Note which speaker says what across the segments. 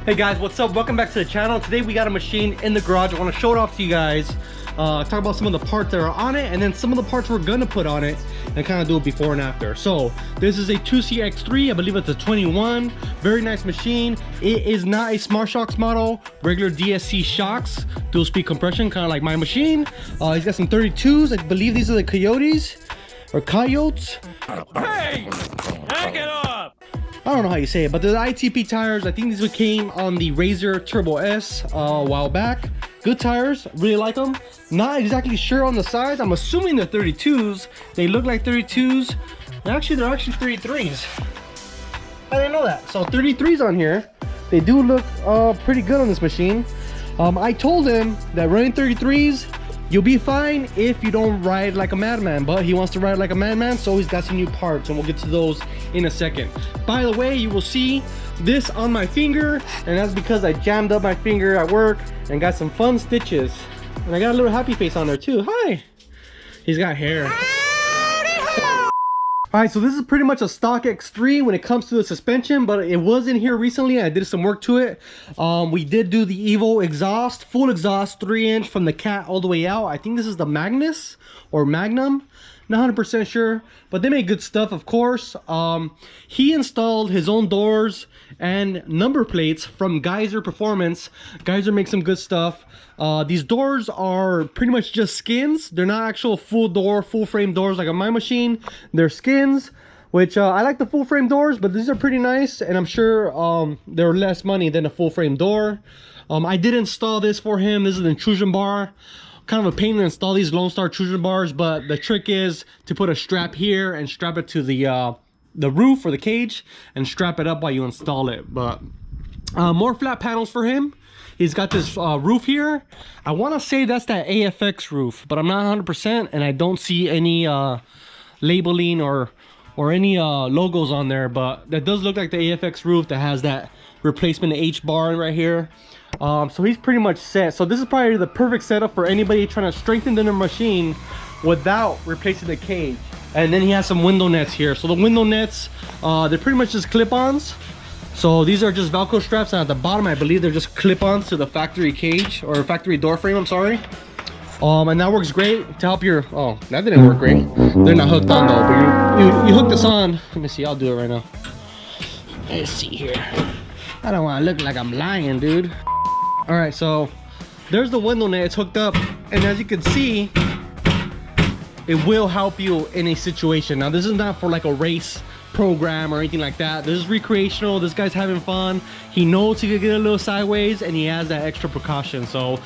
Speaker 1: Hey guys, what's up? Welcome back to the channel. Today we got a machine in the garage. I want to show it off to you guys, talk about some of the parts that are on it, and then some of the parts we're gonna put on it, and kind of do it before and after. So this is a 2CX3, I believe it's a 21. Very nice machine. It is not a Smart Shocks model, regular DSC shocks, dual speed compression, kind of like my machine. He's got some 32s. I believe these are the Coyotes or Coyotes.
Speaker 2: Hey, hang it up!
Speaker 1: I don't know how you say it, but the ITP tires, I think these came on the Razor Turbo S a while back. Good tires, really like them. Not exactly sure on the size. I'm assuming they're 32s. They look like 32s. Actually, they're actually 33s. I didn't know that. So 33s on here. They do look pretty good on this machine. I told him that running 33s, you'll be fine if you don't ride like a madman, but he wants to ride like a madman, so he's got some new parts, and we'll get to those in a second. By the way, you will see this on my finger, and that's because I jammed up my finger at work and got some fun stitches. And I got a little happy face on there too. Hi! He's got hair. Alright, so this is pretty much a stock X3 when it comes to the suspension, but it was in here recently. I did some work to it. We did do the Evo exhaust, full exhaust, 3-inch from the cat all the way out. I think this is the Magnus or Magnum. Not 100% sure, but they made good stuff, of course. He installed his own doors and number plates from Geyser Performance. Geyser makes some good stuff. These doors are pretty much just skins. They're not actual full door, full frame doors like on my machine. They're skins, which I like the full frame doors, but these are pretty nice, and I'm sure they're less money than a full frame door. I did install this for him. This is an intrusion bar. Kind of a pain to install these Lone Star intrusion bars, but the trick is to put a strap here and strap it to the roof or the cage and strap it up while you install it. But more flat panels for him. He's got this roof here. I want to say that's that AFX roof, but I'm not 100%, and I don't see any labeling or any logos on there, but that does look like the AFX roof that has that replacement H bar right here. So he's pretty much set. So this is probably the perfect setup for anybody trying to strengthen their machine without replacing the cage. And then he has some window nets here. So the window nets, they're pretty much just clip-ons. So these are just Velcro straps, and at the bottom I believe they're just clip-ons to the factory cage or factory door frame, I'm sorry. And that works great to help your, oh, that didn't work great. They're not hooked on though, but you hook this on. Let me see, I'll do it right now. Let's see here. I don't want to look like I'm lying, dude. All right, so there's the window net. It's hooked up, and as you can see, it will help you in a situation. Now this is not for like a race program or anything like that. This is recreational. This guy's having fun. He knows he could get a little sideways, and he has that extra precaution. So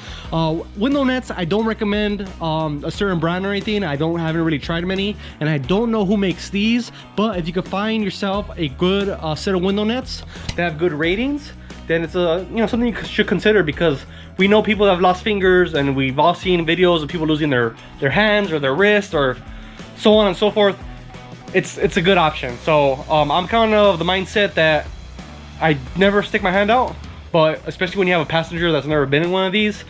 Speaker 1: window nets, I don't recommend a certain brand or anything. Haven't really tried many, and I don't know who makes these, but if you could find yourself a good set of window nets that have good ratings, then it's something you should consider, because we know people that have lost fingers, and we've all seen videos of people losing their hands or their wrist or so on and so forth. It's a good option. So I'm kind of the mindset that I never stick my hand out, but especially when you have a passenger that's never been in one of these,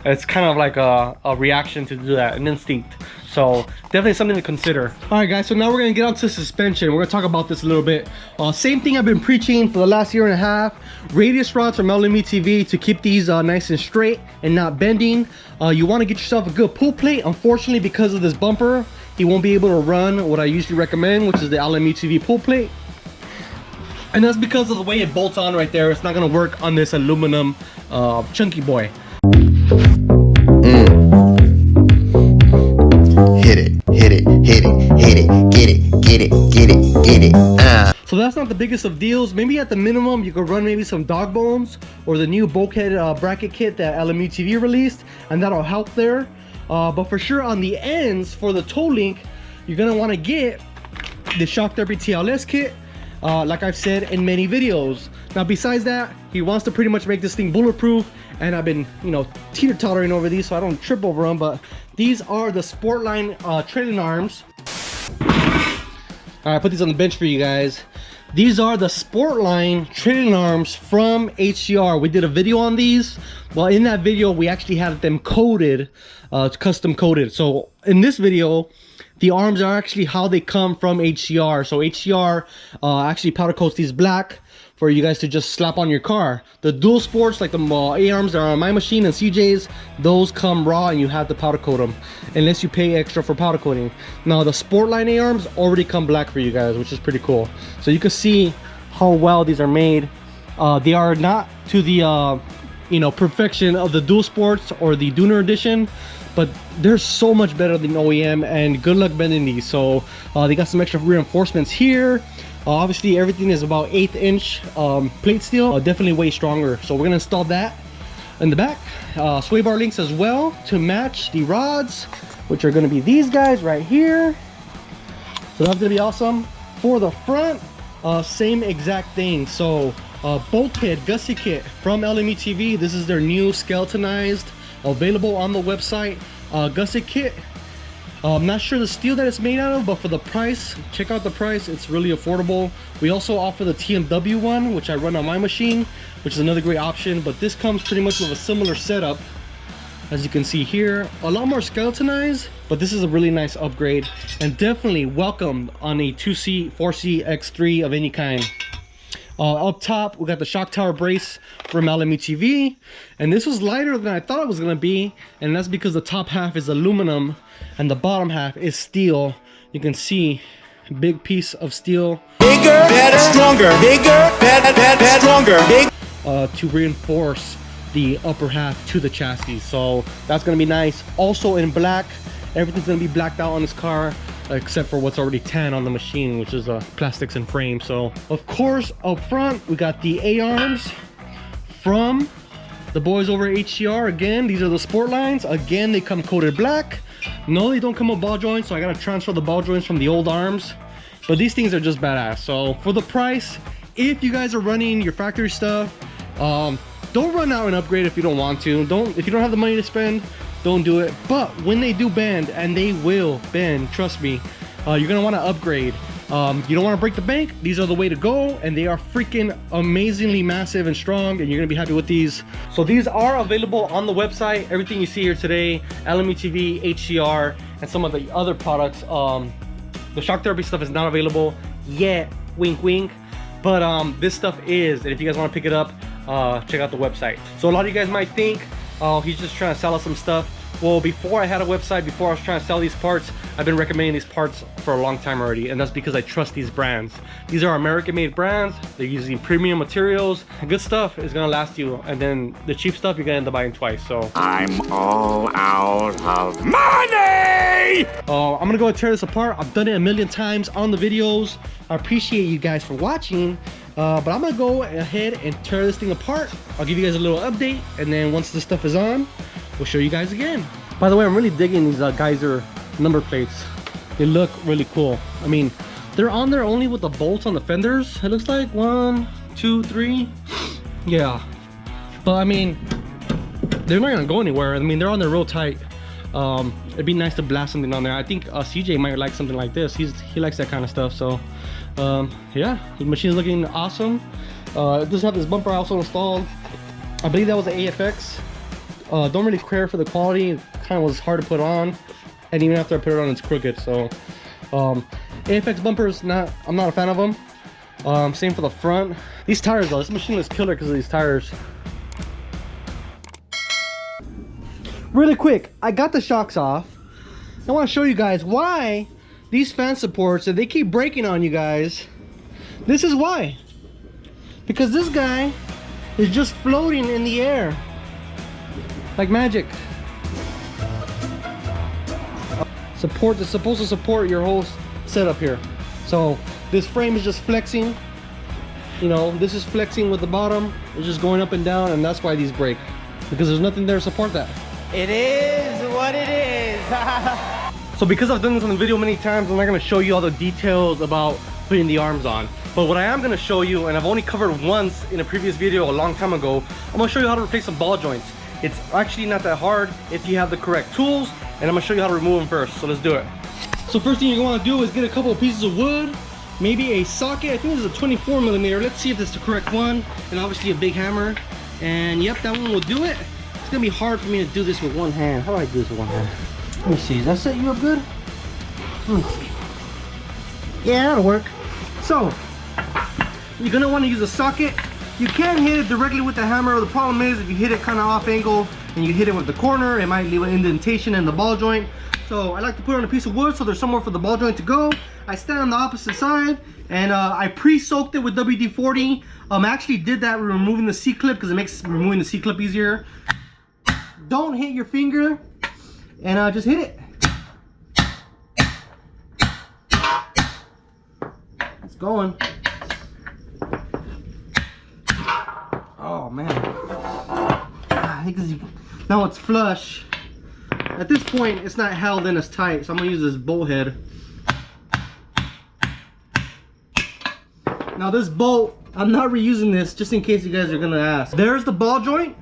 Speaker 1: it's kind of like a reaction to do that, an instinct. So definitely something to consider. All right guys, so now we're gonna get onto suspension. We're gonna talk about this a little bit. Same thing I've been preaching for the last year and a half. Radius rods from LME TV to keep these nice and straight and not bending. You want to get yourself a good pull plate. Unfortunately, because of this bumper, he won't be able to run what I usually recommend, which is the LME TV pull plate. And that's because of the way it bolts on right there. It's not gonna work on this aluminum chunky boy.
Speaker 3: Hit it, hit it, hit it, hit it, get it, get it, get it, get it.
Speaker 1: So that's not the biggest of deals. Maybe at the minimum you could run maybe some dog bones or the new bulkhead bracket kit that LME TV released, and that'll help there. But for sure on the ends for the toe link, you're gonna want to get the Zrp TLS kit, like I've said in many videos. Now besides that, he wants to pretty much make this thing bulletproof, and I've been teeter-tottering over these so I don't trip over them, but these are the Sportline trailing arms. All right, I put these on the bench for you guys. These are the Sportline training arms from HCR. We did a video on these. Well, in that video, we actually had them coated, custom coated. So in this video, the arms are actually how they come from HCR. So HCR actually powder coats these black for you guys to just slap on your car. The dual sports, like the A-arms that are on my machine and CJ's, those come raw and you have to powder coat them unless you pay extra for powder coating. Now the Sportline A-arms already come black for you guys, which is pretty cool. So you can see how well these are made. They are not to the you know, perfection of the dual sports or the Dooner edition, but they're so much better than OEM, and good luck bending these. So they got some extra reinforcements here. Obviously everything is about 1/8 inch plate steel, definitely way stronger. So we're gonna install that in the back. Sway bar links as well to match the rods, which are gonna be these guys right here. So that's gonna be awesome. For the front, same exact thing. So bulkhead Gusset Kit from LME TV. This is their new skeletonized, available on the website. Gusset Kit. I'm not sure the steel that it's made out of, but for the price, check out the price. It's really affordable. We also offer the TMW one, which I run on my machine, which is another great option. But this comes pretty much with a similar setup, as you can see here. A lot more skeletonized, but this is a really nice upgrade, and definitely welcome on a 2C, 4C, X3 of any kind. Up top, we got the shock tower brace from LME TV, and this was lighter than I thought it was gonna be, and that's because the top half is aluminum and the bottom half is steel. You can see a big piece of steel.
Speaker 4: Bigger, better, stronger. Bigger, better, stronger. Big.
Speaker 1: To reinforce the upper half to the chassis. So that's gonna be nice. Also in black, everything's gonna be blacked out on this car, except for what's already tan on the machine, which is plastics and frame. So of course up front we got the A-arms from the boys over at HCR. Again, these are the Sportlines. Again, they come coated black. No, they don't come with ball joints, so I gotta transfer the ball joints from the old arms, but these things are just badass. So for the price, if you guys are running your factory stuff, don't run out and upgrade if you don't want to. If you don't have the money to spend, don't do it. But when they do bend, and they will bend, trust me, you're gonna want to upgrade. You don't want to break the bank. These are the way to go, and they are freaking amazingly massive and strong, and you're gonna be happy with these. So these are available on the website. Everything you see here today, LME TV, HCR, and some of the other products. The shock therapy stuff is not available yet, wink wink, but this stuff is, and if you guys want to pick it up, check out the website. So a lot of you guys might think, oh, he's just trying to sell us some stuff. Well, before I had a website, before I was trying to sell these parts, I've been recommending these parts for a long time already, and that's because I trust these brands. These are American-made brands. They're using premium materials. Good stuff is gonna last you, and then the cheap stuff you're gonna end up buying twice. So
Speaker 2: I'm all out of money!
Speaker 1: I'm gonna go and tear this apart. I've done it a million times on the videos. I appreciate you guys for watching, but I'm gonna go ahead and tear this thing apart. I'll give you guys a little update, and then once this stuff is on, we'll show you guys again. By the way, I'm really digging these Geyser number plates. They look really cool. I mean, they're on there only with the bolts on the fenders. It looks like 1, 2, 3. Yeah, but I mean, they're not gonna go anywhere. I mean, they're on there real tight. It'd be nice to blast something on there. I think CJ might like something like this. He likes that kind of stuff. So yeah, the machine is looking awesome. It does have this bumper also installed. I believe that was an AFX. Don't really care for the quality. It kind of was hard to put on, and even after I put it on, it's crooked. So AFX bumpers, I'm not a fan of them. Same for the front. These tires though, this machine is killer because of these tires. Really quick, I got the shocks off. I want to show you guys why these fan supports, if they keep breaking on you guys, this is why. Because this guy is just floating in the air like magic. Support is supposed to support your whole setup here. So this frame is just flexing. You know, this is flexing with the bottom. It's just going up and down, and that's why these break, because there's nothing there to support that.
Speaker 4: It is what it is.
Speaker 1: So because I've done this on the video many times, I'm not going to show you all the details about putting the arms on. But what I am going to show you, and I've only covered once in a previous video a long time ago, I'm going to show you how to replace some ball joints. It's actually not that hard if you have the correct tools, and I'm going to show you how to remove them first. So let's do it. So first thing you're going to want to do is get a couple of pieces of wood. maybe a socket. I think this is a 24 millimeter. Let's see if this is the correct one. And obviously a big hammer. And yep, that one will do it. It's gonna be hard for me to do this with one hand. How do I do this with one hand? Let me see, does that set you up good? Yeah, that'll work. So, you're gonna wanna use a socket. You can hit it directly with the hammer. The problem is if you hit it kind of off angle and you hit it with the corner, it might leave an indentation in the ball joint. So I like to put it on a piece of wood so there's somewhere for the ball joint to go. I stand on the opposite side and I pre-soaked it with WD-40. I actually did that with removing the C-clip because it makes removing the C-clip easier. Don't hit your finger and just hit it. It's going. Oh man, now it's flush. At this point, it's not held in as tight, so I'm gonna use this bolt head. Now this bolt, I'm not reusing this just in case you guys are gonna ask. There's the ball joint.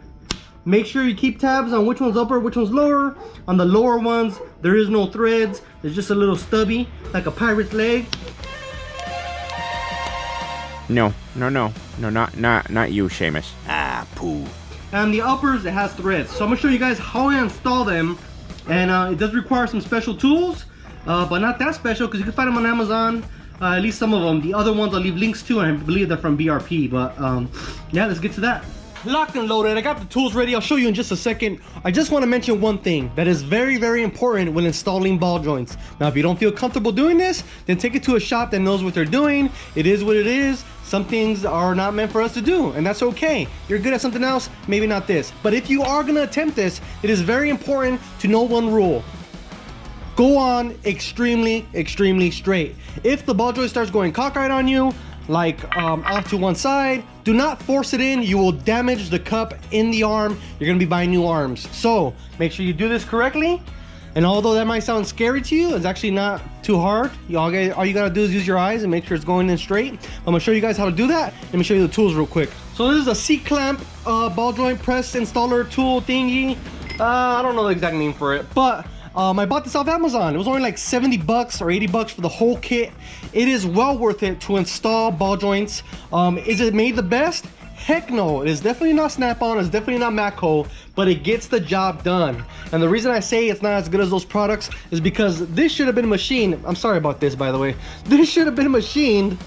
Speaker 1: Make sure you keep tabs on which one's upper, which one's lower. On the lower ones, there is no threads. There's just a little stubby, like a pirate's leg.
Speaker 2: No, not you, Seamus.
Speaker 3: Ah, poo.
Speaker 1: And the uppers, it has threads. So I'm gonna show you guys how I install them. And it does require some special tools, but not that special because you can find them on Amazon. At least some of them. The other ones I'll leave links to, and I believe they're from BRP. But yeah, let's get to that. Locked and loaded. I got the tools ready. I'll show you in just a second. I just want to mention one thing that is very, very important when installing ball joints. Now, if you don't feel comfortable doing this, then take it to a shop that knows what they're doing. It is what it is. Some things are not meant for us to do, and that's okay. You're good at something else, maybe not this. But if you are gonna attempt this, it is very important to know one rule. Go on extremely, extremely straight. If the ball joint starts going cockeyed on you, like off to one side, do not force it in. You will damage the cup in the arm. You're gonna be buying new arms. So make sure you do this correctly. And although that might sound scary to you, it's actually not too hard. All you gotta do is use your eyes and make sure it's going in straight. I'm gonna show you guys how to do that. Let me show you the tools real quick. So this is a C-clamp ball joint press installer tool thingy. I don't know the exact name for it, but I bought this off Amazon. It was only like 70 bucks or 80 bucks for the whole kit. It is well worth it to install ball joints. Is it made the best? Heck no, it is definitely not Snap-on, it's definitely not Matco, but it gets the job done. And the reason I say it's not as good as those products is because this should have been machined. I'm sorry about this, by the way. This should have been machined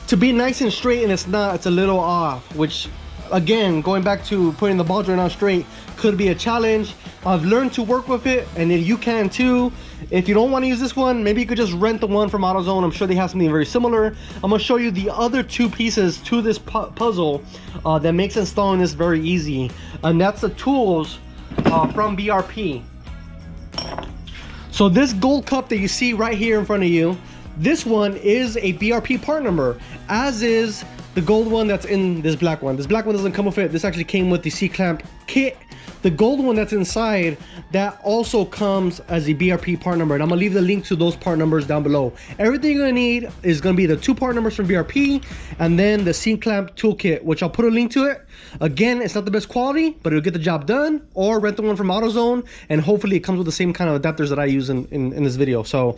Speaker 1: to be nice and straight, and it's not. It's a little off, which again, going back to putting the ball joint on straight could be a challenge. I've learned to work with it, and then you can too. If you don't want to use this one, maybe you could just rent the one from AutoZone. I'm sure they have something very similar. I'm gonna show you the other two pieces to this puzzle that makes installing this very easy, and that's the tools from BRP. So this gold cup that you see right here in front of you, this one is a BRP part number, as is the gold one that's in this black one. This black one doesn't come with it. This actually came with the C-clamp kit. The gold one that's inside, that also comes as a BRP part number, and I'm gonna leave the link to those part numbers down below. Everything you're gonna need is gonna be the two part numbers from BRP and then the C-clamp toolkit, which I'll put a link to it. Again, it's not the best quality, but it'll get the job done. Or rent the one from AutoZone, and hopefully it comes with the same kind of adapters that I use in this video. So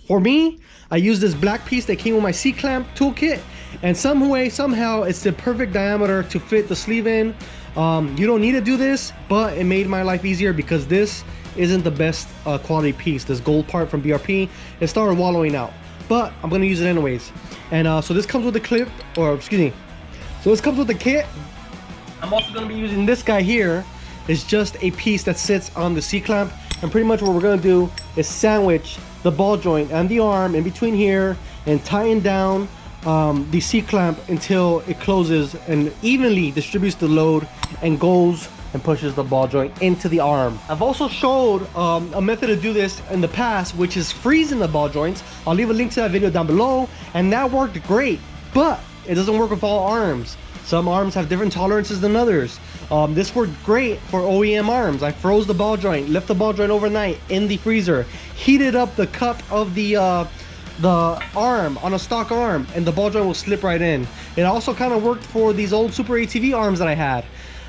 Speaker 1: for me, I use this black piece that came with my C-clamp toolkit, and some way, somehow, it's the perfect diameter to fit the sleeve in. You don't need to do this, but it made my life easier because this isn't the best quality piece. This gold part from BRP, it started wallowing out, but I'm gonna use it anyways. And so this comes with the clip, or excuse me, so this comes with the kit. I'm also gonna be using this guy here. It's just a piece that sits on the C-clamp, and pretty much what we're gonna do is sandwich the ball joint and the arm in between here and tighten down the C-clamp until it closes and evenly distributes the load and goes and pushes the ball joint into the arm. I've also showed a method to do this in the past, which is freezing the ball joints. I'll leave a link to that video down below, and that worked great, but it doesn't work with all arms. Some arms have different tolerances than others. This worked great for OEM arms. I froze the ball joint, left the ball joint overnight in the freezer, heated up the cup of the arm on a stock arm, and the ball joint will slip right in. It also kind of worked for these old Super ATV arms that I had,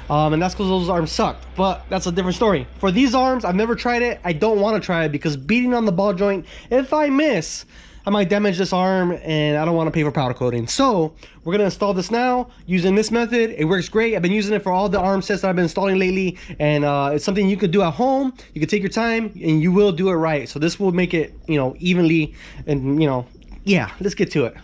Speaker 1: and that's because those arms sucked, but that's a different story. For these arms, I've never tried it. I don't want to try it because beating on the ball joint, if I miss, I might damage this arm and I don't want to pay for powder coating. So we're gonna install this now using this method. It works great. I've been using it for all the arm sets that I've been installing lately, and it's something you could do at home. You can take your time and you will do it right. So this will make it, you know, evenly, and you know, yeah, let's get to it.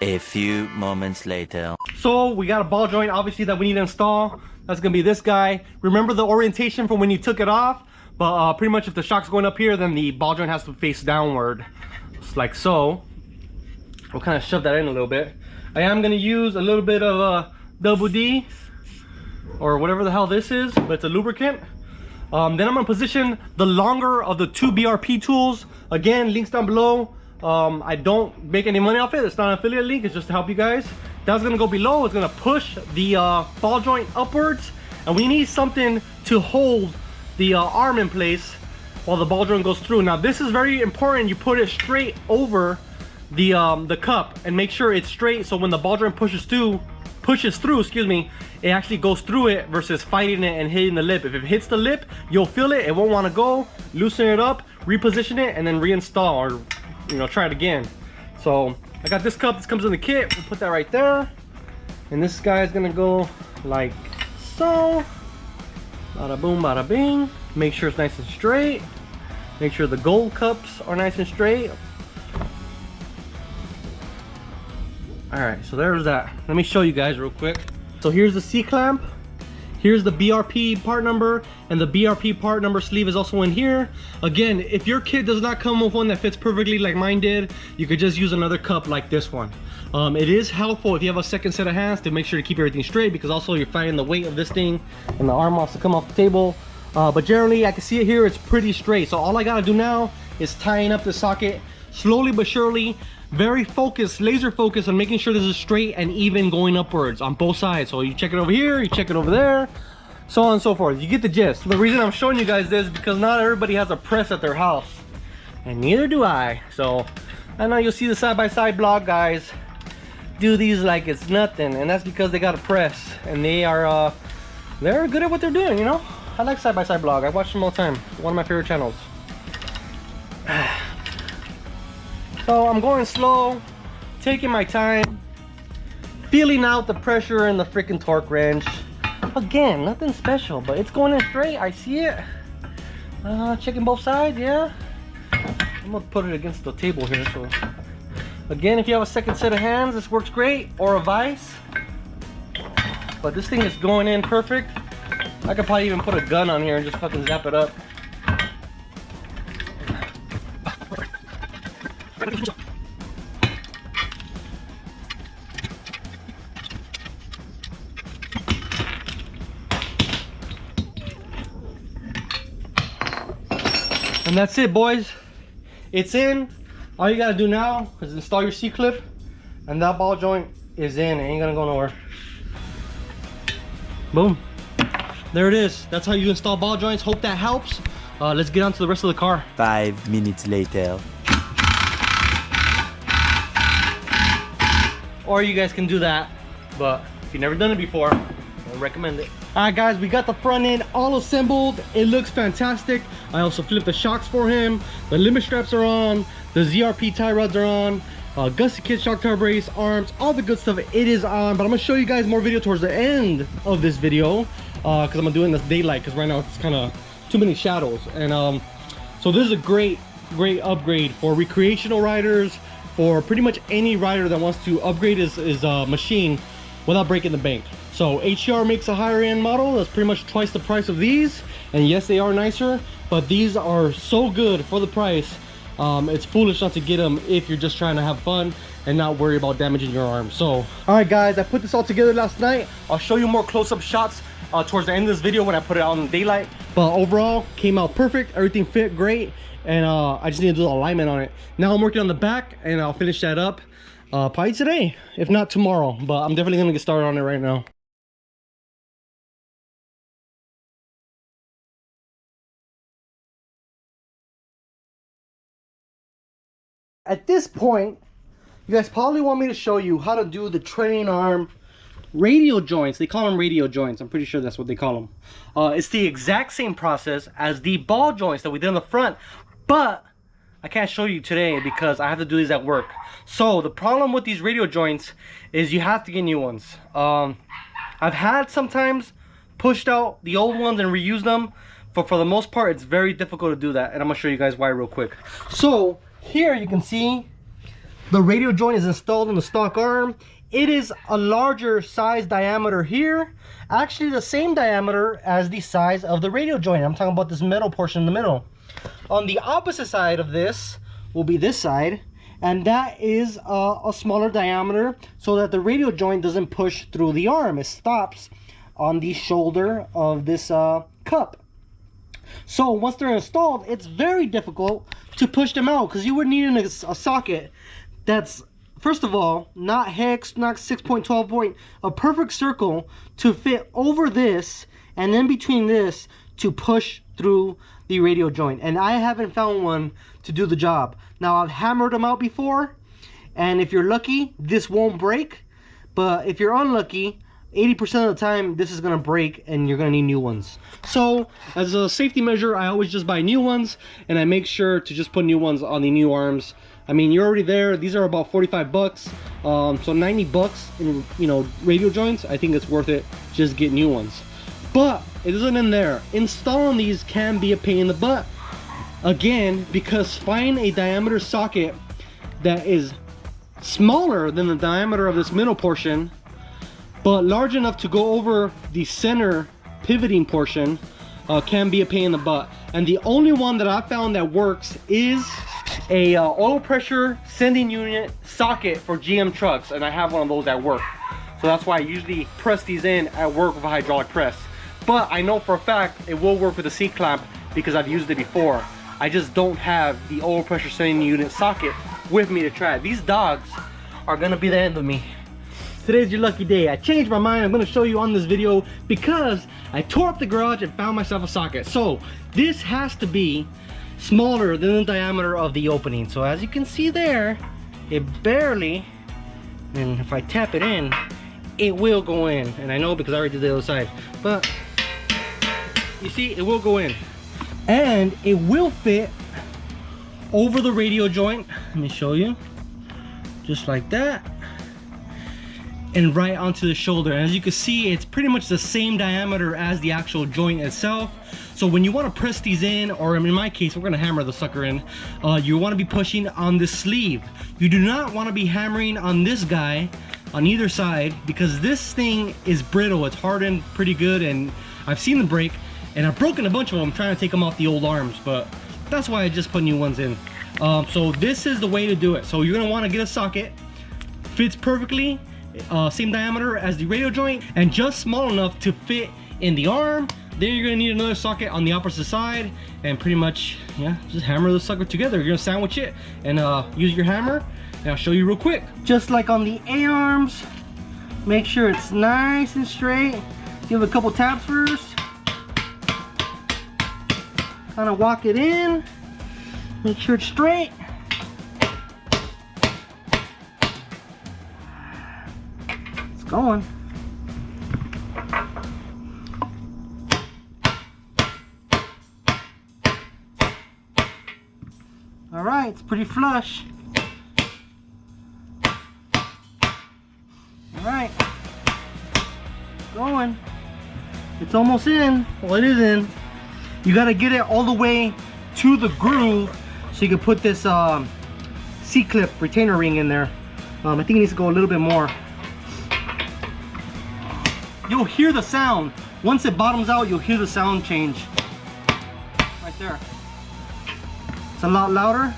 Speaker 5: A few moments later.
Speaker 1: So we got a ball joint obviously that we need to install. That's gonna be this guy. Remember the orientation from when you took it off, but pretty much if the shock's going up here, then the ball joint has to face downward. It's like so. We'll kind of shove that in a little bit. I am gonna use a little bit of double D or whatever the hell this is, but it's a lubricant. Then I'm gonna position the longer of the two BRP tools. Again, links down below. I don't make any money off it. It's not an affiliate link, it's just to help you guys. That's gonna go below. It's gonna push the ball joint upwards, and we need something to hold the arm in place while the ball joint goes through. Now this is very important. You put it straight over the cup and make sure it's straight, so when the ball joint pushes through, excuse me, it actually goes through it versus fighting it and hitting the lip. If it hits the lip, you'll feel it. It won't want to go. Loosen it up, reposition it, and then reinstall, or you know, try it again. So I got this cup. This comes in the kit. We'll put that right there, and this guy is gonna go like so. Bada boom, bada bing. Make sure it's nice and straight. Make sure the gold cups are nice and straight. All right, so there's that. Let me show you guys real quick. So here's the C-clamp. Here's the BRP part number, and the BRP part number sleeve is also in here. Again, if your kit does not come with one that fits perfectly like mine did, you could just use another cup like this one. It is helpful if you have a second set of hands to make sure to keep everything straight, because also you're fighting the weight of this thing and the arm wants to come off the table. But generally, I can see it here, it's pretty straight. So all I gotta do now is tying up the socket slowly but surely. Very focused, laser focused on making sure this is straight and even going upwards on both sides. So you check it over here, you check it over there, so on and so forth. You get the gist. The reason I'm showing you guys this is because not everybody has a press at their house, and neither do I. So I know you'll see the side-by-side blog guys do these like it's nothing, and that's because they got a press and they are they're good at what they're doing, you know. I like side-by-side blog. I watch them all the time. One of my favorite channels. So I'm going slow, taking my time, feeling out the pressure and the freaking torque wrench. Again, nothing special, but it's going in straight. I see it. Checking both sides, yeah. I'm gonna put it against the table here. So again, if you have a second set of hands, this works great, or a vise. But this thing is going in perfect. I could probably even put a gun on here and just fucking zap it up. And that's it, boys. It's in. All you gotta do now is install your C-clip, and that ball joint is in. It ain't gonna go nowhere. Boom. There it is. That's how you install ball joints. Hope that helps. Let's get on to the rest of the car.
Speaker 5: 5 minutes later.
Speaker 1: Or you guys can do that, but if you've never done it before, I recommend it. All right, guys, we got the front end all assembled. It looks fantastic. I also flipped the shocks for him. The limit straps are on. The Zrp tie rods are on. Gusset Kit shock tower brace, arms, all the good stuff. It is on, but I'm gonna show you guys more video towards the end of this video, because I'm gonna do it in the daylight, because right now it's kind of too many shadows. And so this is a great upgrade for recreational riders, for pretty much any rider that wants to upgrade his machine without breaking the bank. So HCR makes a higher end model that's pretty much twice the price of these, and yes, they are nicer, but these are so good for the price. It's foolish not to get them if you're just trying to have fun and not worry about damaging your arm. So all right, guys, I put this all together last night. I'll show you more close-up shots towards the end of this video when I put it out in the daylight, but overall came out perfect. Everything fit great, and I just need to do the alignment on it. Now I'm working on the back, and I'll finish that up probably today, if not tomorrow, but I'm definitely gonna get started on it right now. At this point, you guys probably want me to show you how to do the training arm radial joints. They call them radial joints. I'm pretty sure that's what they call them. It's the exact same process as the ball joints that we did on the front, but I can't show you today because I have to do these at work. So the problem with these radio joints is you have to get new ones. I've had sometimes pushed out the old ones and reused them, but for the most part it's very difficult to do that, and I'm gonna show you guys why real quick. So here you can see the radio joint is installed in the stock arm. It is a larger size diameter here, actually the same diameter as the size of the radio joint. I'm talking about this metal portion in the middle. On the opposite side of this will be this side, and that is a smaller diameter so that the radio joint doesn't push through the arm. It stops on the shoulder of this cup. So once they're installed, it's very difficult to push them out because you would need a socket that's, first of all, not hex, not 6.12 point, a perfect circle to fit over this and then between this to push through the radio joint. And I haven't found one to do the job. Now I've hammered them out before, and if you're lucky, this won't break. But if you're unlucky, 80% of the time this is gonna break and you're gonna need new ones. So as a safety measure, I always just buy new ones, and I make sure to just put new ones on the new arms. I mean, you're already there. These are about 45 bucks. So 90 bucks in, you know, radio joints. I think it's worth it. Just get new ones. But it doesn't end there. Installing these can be a pain in the butt. Again, because find a diameter socket that is smaller than the diameter of this middle portion, but large enough to go over the center pivoting portion, can be a pain in the butt. And the only one that I found that works is a oil pressure sending unit socket for GM trucks, and I have one of those at work. So that's why I usually press these in at work with a hydraulic press. But I know for a fact it will work with a C-clamp because I've used it before. I just don't have the oil pressure sending unit socket with me to try it. These dogs are gonna be the end of me. Today's your lucky day. I changed my mind. I'm gonna show you on this video because I tore up the garage and found myself a socket. So this has to be smaller than the diameter of the opening. So as you can see there, it barely, and if I tap it in, it will go in. And I know because I already did the other side, but you see, it will go in. And it will fit over the radio joint. Let me show you. Just like that. And right onto the shoulder. And as you can see, it's pretty much the same diameter as the actual joint itself. So when you want to press these in, or in my case, we're going to hammer the sucker in, you want to be pushing on the sleeve. You do not want to be hammering on this guy on either side because this thing is brittle. It's hardened pretty good, and I've seen them break, and I've broken a bunch of them trying to take them off the old arms, but that's why I just put new ones in. So this is the way to do it. So you're going to want to get a socket, fits perfectly, same diameter as the radio joint, and just small enough to fit in the arm. Then you're gonna need another socket on the opposite side, and pretty much, yeah, just hammer the sucker together. You're gonna sandwich it and use your hammer, and I'll show you real quick. Just like on the A-arms, make sure it's nice and straight. Give it a couple taps first. Kind of walk it in. Make sure it's straight. It's going. All right, it's pretty flush. All right, going. It's almost in. Well, it is in. You gotta get it all the way to the groove so you can put this C-clip retainer ring in there. I think it needs to go a little bit more. You'll hear the sound. Once it bottoms out, you'll hear the sound change. Right there. It's a lot louder.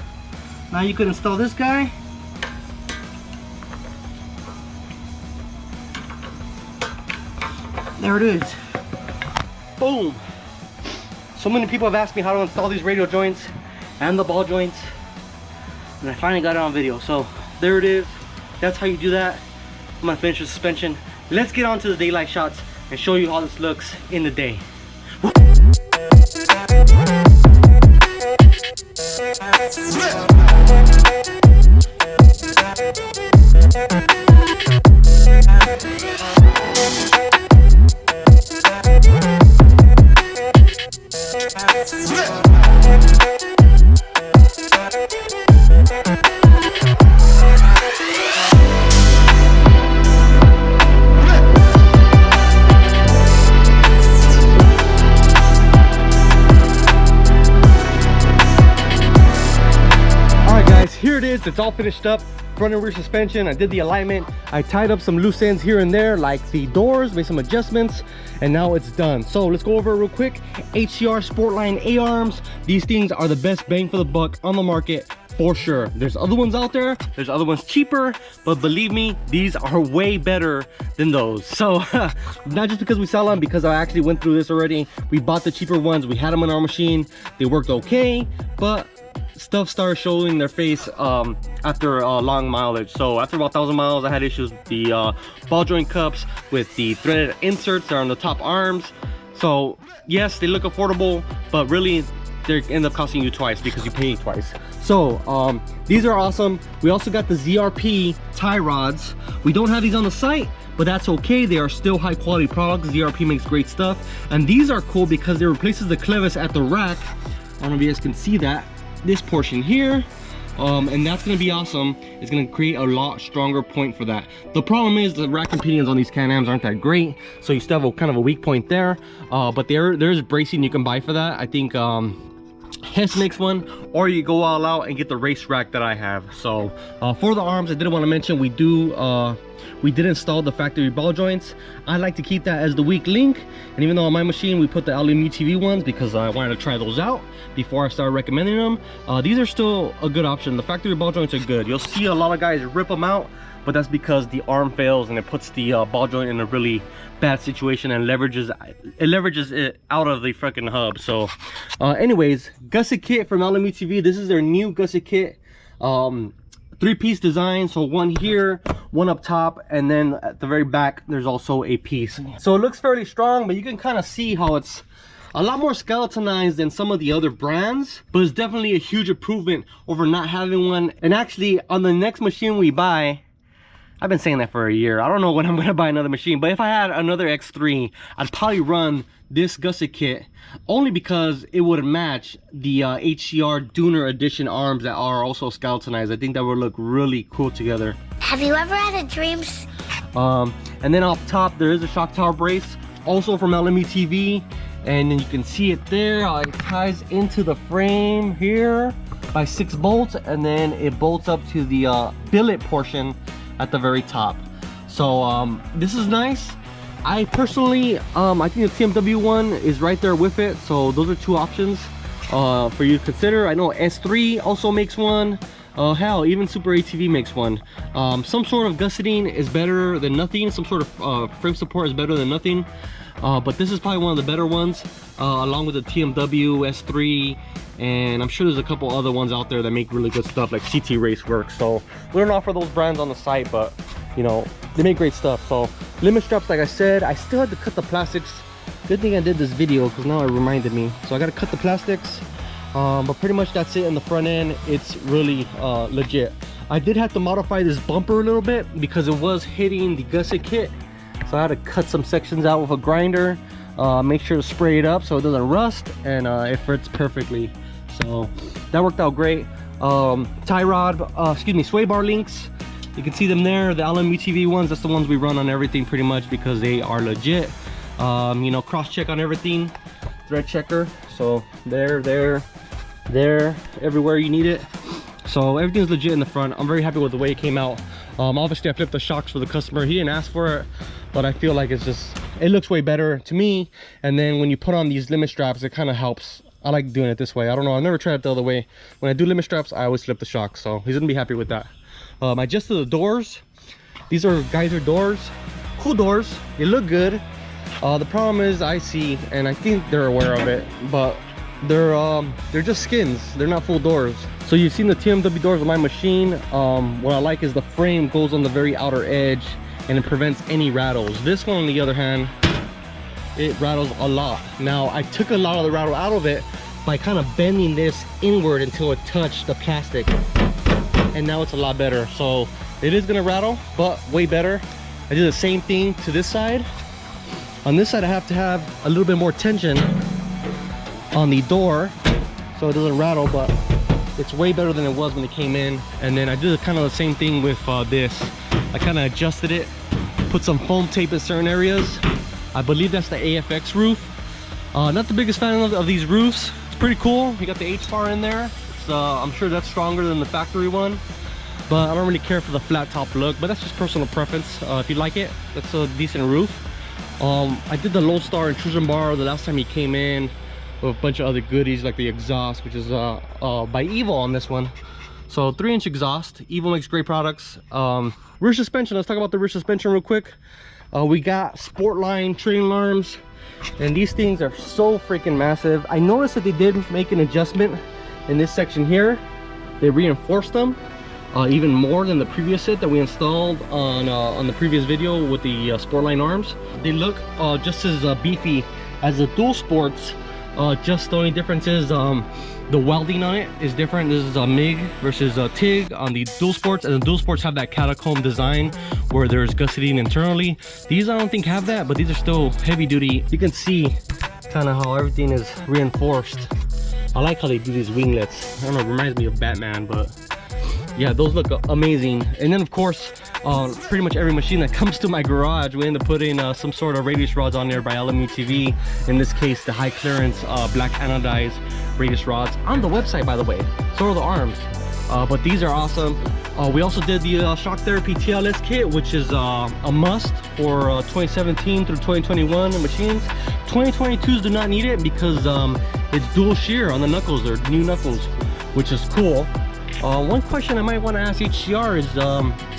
Speaker 1: Now you can install this guy. There it is. Boom. So many people have asked me how to install these radio joints and the ball joints, and I finally got it on video. So there it is. That's how you do that. I'm gonna finish the suspension. Let's get on to the daylight shots and show you how this looks in the day. here it is. It's all finished up. Front and rear suspension. I did the alignment. I tied up some loose ends here and there, like the doors, made some adjustments, and now it's done. So let's go over it real quick. HCR Sportline A-arms. These things are the best bang for the buck on the market for sure. There's other ones out there. There's other ones cheaper, but believe me, these are way better than those. So not just because we sell them, because I actually went through this already. We bought the cheaper ones. We had them in our machine. They worked okay, but stuff started showing their face after long mileage. So after about 1,000 miles, I had issues with the ball joint cups, with the threaded inserts that are on the top arms. So yes, they look affordable, but really they end up costing you twice because you pay twice. So these are awesome. We also got the Zrp tie rods. We don't have these on the site, but that's okay. They are still high quality products. Zrp makes great stuff, and these are cool because they replaces the clevis at the rack. I don't know if you guys can see that, this portion here, and that's going to be awesome. It's going to create a lot stronger point for that. The problem is the rack and pinions on these Can-Ams aren't that great, so you still have a kind of a weak point there, but there's bracing you can buy for that. I think Hess makes one, or you go all out and get the race rack that I have. So for the arms, I did want to mention we did install the factory ball joints. I like to keep that as the weak link, and even though on my machine we put the aluminum TV ones because I wanted to try those out before I started recommending them, these are still a good option. The factory ball joints are good. You'll see a lot of guys rip them out, but that's because the arm fails and it puts the ball joint in a really bad situation and leverages it out of the freaking hub. So anyways, Gusset Kit from aluminum TV. This is their new Gusset Kit. 3-piece design, so one here, one up top, and then at the very back there's also a piece. So it looks fairly strong, but you can kind of see how it's a lot more skeletonized than some of the other brands, but it's definitely a huge improvement over not having one. And actually on the next machine we buy, I've been saying that for a year, I don't know when I'm gonna buy another machine, but if I had another X3, I'd probably run this Gusset Kit, only because it would match the HCR Dooner Edition arms that are also skeletonized. I think that would look really cool together.
Speaker 6: Have you ever had a dream?
Speaker 1: And then up top there is a shock tower brace, also from LME TV, and then you can see it there. It ties into the frame here by 6 bolts, and then it bolts up to the billet portion at the very top. So this is nice. I personally I think the TMW one is right there with it, so those are 2 options for you to consider. I know S3 also makes one. Hell, even Super ATV makes one. Some sort of gusseting is better than nothing. Some sort of frame support is better than nothing, but this is probably one of the better ones, along with the TMW S3, and I'm sure there's a couple other ones out there that make really good stuff, like CT Raceworks. So we don't offer those brands on the site, but you know, they make great stuff. So limit straps, like I said, I still had to cut the plastics. Good thing I did this video, because now it reminded me. So I got to cut the plastics, but pretty much that's it in the front end. It's really legit. I did have to modify this bumper a little bit because it was hitting the Gusset Kit, so I had to cut some sections out with a grinder, make sure to spray it up so it doesn't rust, and it fits perfectly. So that worked out great. Tie rod, sway bar links, you can see them there, the LME TV ones. That's the ones we run on everything pretty much because they are legit. You know, cross check on everything, thread checker, so there, everywhere you need it. So everything's legit in the front. I'm very happy with the way it came out. Obviously I flipped the shocks for the customer. He didn't ask for it, but I feel like it looks way better to me. And then when you put on these limit straps, it kind of helps. I like doing it this way. I don't know, I've never tried it the other way. When I do limit straps, I always flip the shocks, so he's gonna be happy with that. I adjusted the doors. These are geyser doors, cool doors, they look good. The problem is I see, and I think they're aware of it, but they're just skins, they're not full doors. So you've seen the TMW doors on my machine. What I like is the frame goes on the very outer edge and it prevents any rattles. This one on the other hand, it rattles a lot. Now I took a lot of the rattle out of it by kind of bending this inward until it touched the plastic, and now it's a lot better. So it is gonna rattle, but way better. I did the same thing to this side. On this side I have to have a little bit more tension on the door so it doesn't rattle, but it's way better than it was when it came in. And then I did kind of the same thing with this. I kind of adjusted it, put some foam tape in certain areas. I believe that's the AFX roof. Not the biggest fan of these roofs. It's pretty cool. You got the H-bar in there. I'm sure that's stronger than the factory one, but I don't really care for the flat top look, but that's just personal preference. If you like it, that's a decent roof. I did the Lone Star intrusion bar the last time he came in with a bunch of other goodies like the exhaust, which is by Evo on this one. So 3-inch exhaust. Evo makes great products. Rear suspension, let's talk about the rear suspension real quick. We got Sportline trailing arms, and these things are so freaking massive. I noticed that they did make an adjustment in this section here. They reinforced them even more than the previous set that we installed on the previous video with the Sportline arms. They look just as beefy as the Dual Sports. Just the only difference is the welding on it is different. This is a MIG versus a TIG on the Dual Sports, and the Dual Sports have that catacomb design where there's gusseting internally. These I don't think have that, but these are still heavy duty. You can see kind of how everything is reinforced. I like how they do these winglets. I don't know, it reminds me of Batman, but yeah, those look amazing. And then of course, pretty much every machine that comes to my garage, we end up putting some sort of radius rods on there by LMUTV. In this case, the high clearance black anodized radius rods on the website, by the way. So are the arms, but these are awesome. We also did the shock therapy TLS kit, which is a must for 2017 through 2021 machines. 2022s do not need it because it's dual shear on the knuckles. They're new knuckles, which is cool. One question I might want to ask HCR is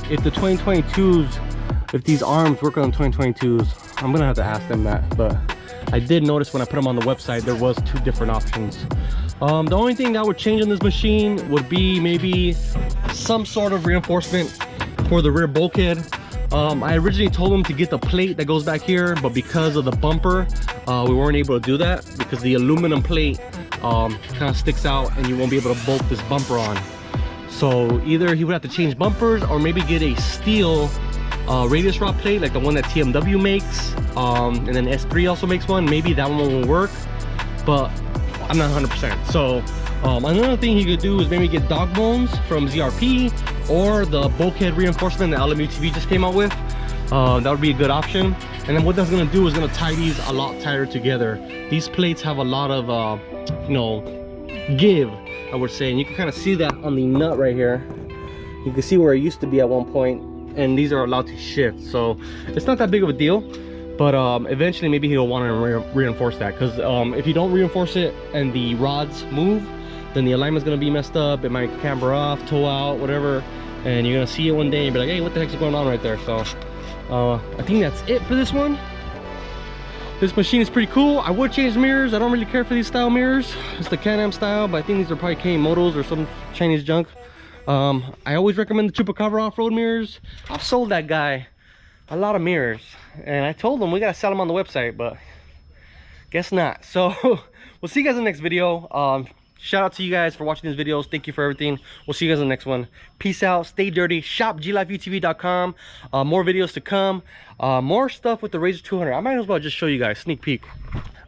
Speaker 1: if the 2022s, if these arms work on 2022s. I'm gonna have to ask them that, but I did notice when I put them on the website there was 2 different options. The only thing that would change on this machine would be maybe some sort of reinforcement for the rear bulkhead. I originally told him to get the plate that goes back here, but because of the bumper, we weren't able to do that because the aluminum plate kind of sticks out and you won't be able to bolt this bumper on. So either he would have to change bumpers or maybe get a steel radius rod plate like the one that TMW makes, and then S3 also makes one. Maybe that one will work, but I'm not 100%. So another thing he could do is maybe get dog bones from Zrp or the bulkhead reinforcement that LMUTV just came out with. That would be a good option. And then what that's going to do is going to tie these a lot tighter together. These plates have a lot of you know, give, I would say, and you can kind of see that on the nut right here. You can see where it used to be at one point, and these are allowed to shift, so it's not that big of a deal. But eventually maybe he'll want to reinforce that, because if you don't reinforce it and the rods move, then the alignment's going to be messed up. It might camber off, toe out, whatever, and you're going to see it one day and be like, hey, what the heck's going on right there? So I think that's it for this one. This machine is pretty cool. I would change mirrors. I don't really care for these style mirrors. It's the Can-Am style, but I think these are probably K-Motos or some Chinese junk. I always recommend the Chupacabra off-road mirrors. I've sold that guy a lot of mirrors, and I told him we gotta sell them on the website, but guess not. So we'll see you guys in the next video. Shout out to you guys for watching these videos. Thank you for everything. We'll see you guys in the next one. Peace out. Stay dirty. Shop glifeutv.com. More videos to come. More stuff with the Razor 200. I might as well just show you guys. Sneak peek.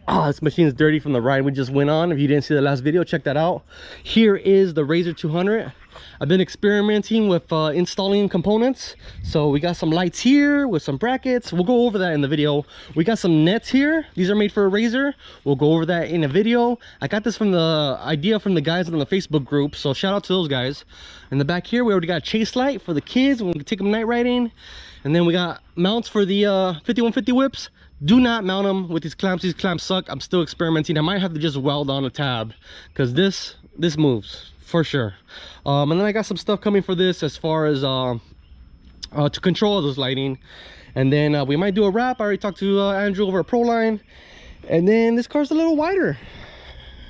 Speaker 1: This machine is dirty from the ride we just went on. If you didn't see the last video, check that out. Here is the Razor 200. I've been experimenting with installing components. So we got some lights here with some brackets. We'll go over that in the video. We got some nets here. These are made for a Razor. We'll go over that in a video. I got this from the idea from the guys on the Facebook group, so shout out to those guys. In the back here, we already got a chase light for the kids when we take them night riding. And then we got mounts for the 5150 whips. Do not mount them with these clamps. These clamps suck. I'm still experimenting. I might have to just weld on a tab because this moves for sure. And then I got some stuff coming for this as far as to control those lighting. And then we might do a wrap. I already talked to Andrew over at Proline. And then this car's a little wider.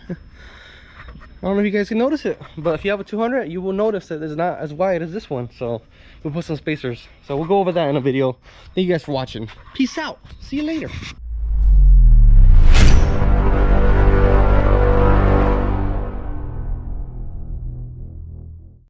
Speaker 1: I don't know if you guys can notice it, but if you have a 200, you will notice that it's not as wide as this one. So we'll put some spacers. So we'll go over that in a video. Thank you guys for watching. Peace out. See you later.